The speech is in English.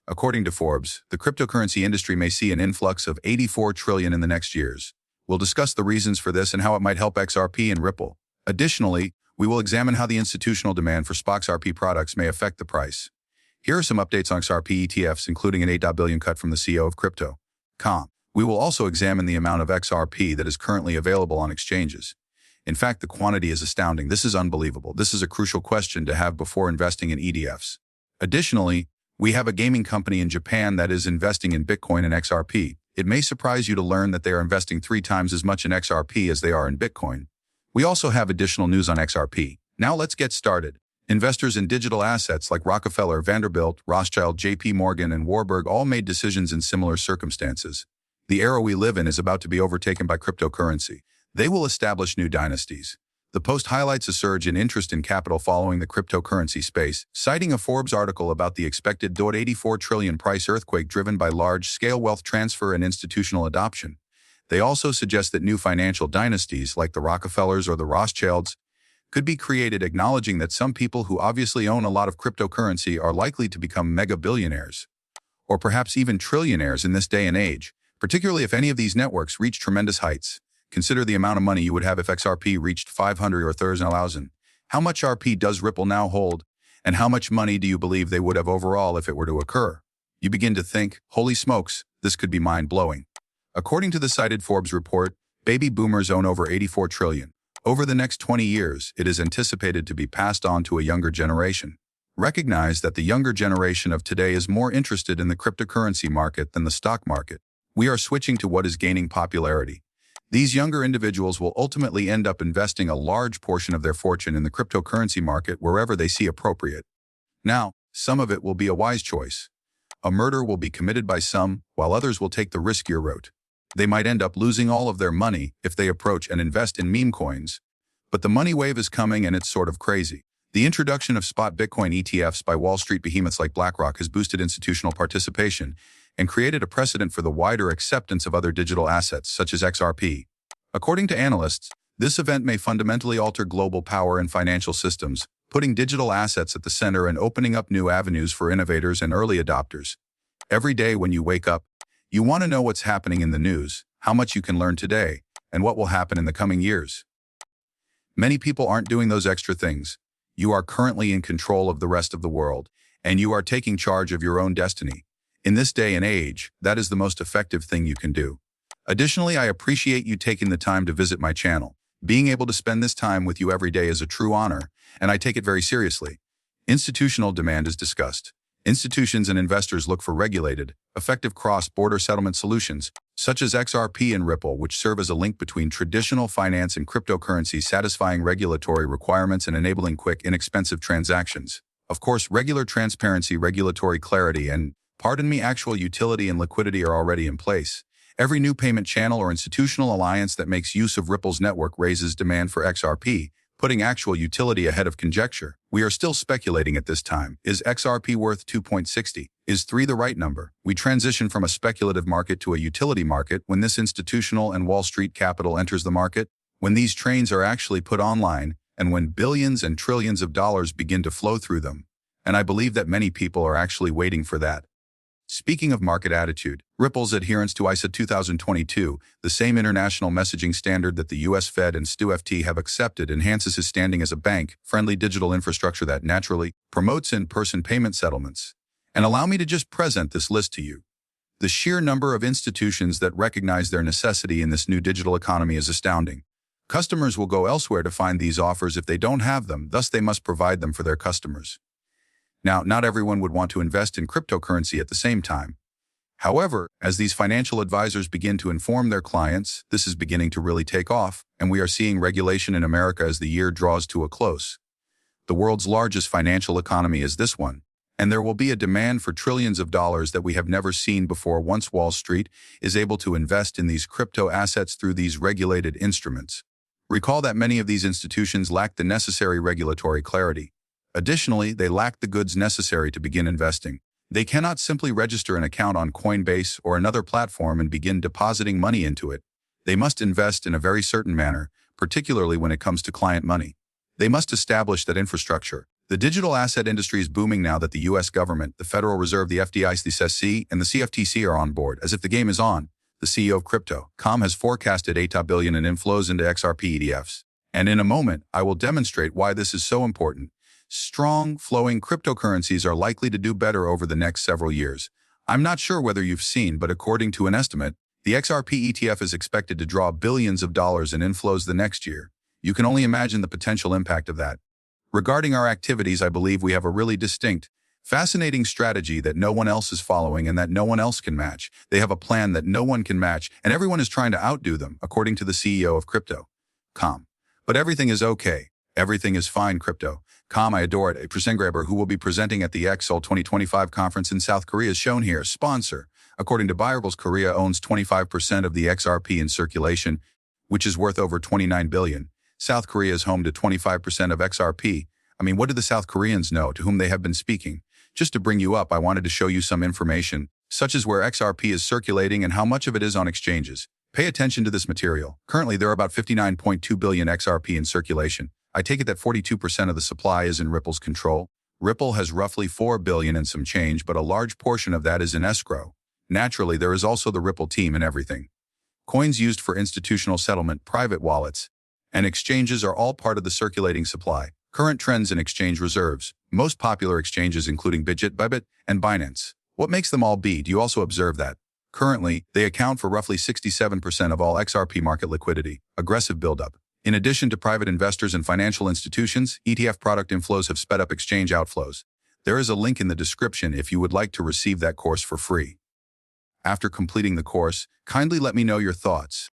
According to Forbes, the cryptocurrency industry may see an influx of 84 trillion in the next years. We'll discuss the reasons for this and how it might help XRP and Ripple. Additionally, we will examine how the institutional demand for XRP products may affect the price. Here are some updates on XRP ETFs, including an $8 billion cut from the CEO of Crypto.com. We will also examine the amount of XRP that is currently available on exchanges. In fact, the quantity is astounding. This is unbelievable. This is a crucial question to have before investing in ETFs. Additionally, we have a gaming company in Japan that is investing in Bitcoin and XRP. It may surprise you to learn that they are investing 3 times as much in XRP as they are in Bitcoin. We also have additional news on XRP. Now let's get started. Investors in digital assets like Rockefeller, Vanderbilt, Rothschild, JP Morgan, and Warburg all made decisions in similar circumstances. The era we live in is about to be overtaken by cryptocurrency. They will establish new dynasties. The Post highlights a surge in interest in capital following the cryptocurrency space, citing a Forbes article about the expected $84 trillion price earthquake driven by large-scale wealth transfer and institutional adoption. They also suggest that new financial dynasties, like the Rockefellers or the Rothschilds, could be created, acknowledging that some people who obviously own a lot of cryptocurrency are likely to become mega-billionaires, or perhaps even trillionaires in this day and age, particularly if any of these networks reach tremendous heights. Consider the amount of money you would have if XRP reached 500 or 1,000. How much RP does Ripple now hold? And how much money do you believe they would have overall if it were to occur? You begin to think, holy smokes, this could be mind-blowing. According to the cited Forbes report, baby boomers own over 84 trillion. Over the next 20 years, it is anticipated to be passed on to a younger generation. Recognize that the younger generation of today is more interested in the cryptocurrency market than the stock market. We are switching to what is gaining popularity. These younger individuals will ultimately end up investing a large portion of their fortune in the cryptocurrency market wherever they see appropriate. Now, some of it will be a wise choice. A murder will be committed by some, while others will take the riskier route. They might end up losing all of their money if they approach and invest in meme coins. But the money wave is coming and it's sort of crazy. The introduction of spot Bitcoin ETFs by Wall Street behemoths like BlackRock has boosted institutional participation and created a precedent for the wider acceptance of other digital assets, such as XRP. According to analysts, this event may fundamentally alter global power and financial systems, putting digital assets at the center and opening up new avenues for innovators and early adopters. Every day when you wake up, you want to know what's happening in the news, how much you can learn today, and what will happen in the coming years. Many people aren't doing those extra things. You are currently in control of the rest of the world, and you are taking charge of your own destiny. In this day and age, that is the most effective thing you can do. Additionally, I appreciate you taking the time to visit my channel. Being able to spend this time with you every day is a true honor, and I take it very seriously. Institutional demand is discussed. Institutions and investors look for regulated, effective cross-border settlement solutions, such as XRP and Ripple, which serve as a link between traditional finance and cryptocurrency, satisfying regulatory requirements and enabling quick, inexpensive transactions. Of course, regular transparency, regulatory clarity, and actual utility and liquidity are already in place. Every new payment channel or institutional alliance that makes use of Ripple's network raises demand for XRP, putting actual utility ahead of conjecture. We are still speculating at this time. Is XRP worth 2.60? Is 3 the right number? We transition from a speculative market to a utility market when this institutional and Wall Street capital enters the market, when these trains are actually put online, and when billions and trillions of dollars begin to flow through them. And I believe that many people are actually waiting for that. Speaking of market attitude, Ripple's adherence to ISA 2022, the same international messaging standard that the US Fed and STUFT have accepted, enhances his standing as a bank-friendly digital infrastructure that naturally promotes in-person payment settlements. And allow me to just present this list to you. The sheer number of institutions that recognize their necessity in this new digital economy is astounding. Customers will go elsewhere to find these offers if they don't have them, thus they must provide them for their customers. Now, not everyone would want to invest in cryptocurrency at the same time. However, as these financial advisors begin to inform their clients, this is beginning to really take off, and we are seeing regulation in America as the year draws to a close. The world's largest financial economy is this one, and there will be a demand for trillions of dollars that we have never seen before once Wall Street is able to invest in these crypto assets through these regulated instruments. Recall that many of these institutions lack the necessary regulatory clarity. Additionally, they lack the goods necessary to begin investing. They cannot simply register an account on Coinbase or another platform and begin depositing money into it. They must invest in a very certain manner, particularly when it comes to client money. They must establish that infrastructure. The digital asset industry is booming now that the US government, the Federal Reserve, the FDIC, and the CFTC are on board, as if the game is on. The CEO of Crypto.com has forecasted $8 billion in inflows into XRP ETFs. And in a moment, I will demonstrate why this is so important. Strong, flowing cryptocurrencies are likely to do better over the next several years. I'm not sure whether you've seen, but according to an estimate, the XRP ETF is expected to draw billions of dollars in inflows the next year. You can only imagine the potential impact of that. Regarding our activities, I believe we have a really distinct, fascinating strategy that no one else is following and that no one else can match. They have a plan that no one can match, and everyone is trying to outdo them, according to the CEO of Crypto.com. But everything is okay. Everything is fine, Crypto.com. I adore it. A presentgraber who will be presenting at the XSOL 2025 conference in South Korea is shown here. Sponsor. According to Buyables, Korea owns 25% of the XRP in circulation, which is worth over $29 billion. South Korea is home to 25% of XRP. I mean, what do the South Koreans know to whom they have been speaking? Just to bring you up, I wanted to show you some information, such as where XRP is circulating and how much of it is on exchanges. Pay attention to this material. Currently, there are about 59.2 billion XRP in circulation. I take it that 42% of the supply is in Ripple's control. Ripple has roughly 4 billion and some change, but a large portion of that is in escrow. Naturally, there is also the Ripple team and everything. Coins used for institutional settlement, private wallets, and exchanges are all part of the circulating supply. Current trends in exchange reserves. Most popular exchanges including Bybit, and Binance. What makes them all be? Do you also observe that? Currently, they account for roughly 67% of all XRP market liquidity. Aggressive buildup. In addition to private investors and financial institutions, ETF product inflows have sped up exchange outflows. There is a link in the description if you would like to receive that course for free. After completing the course, kindly let me know your thoughts.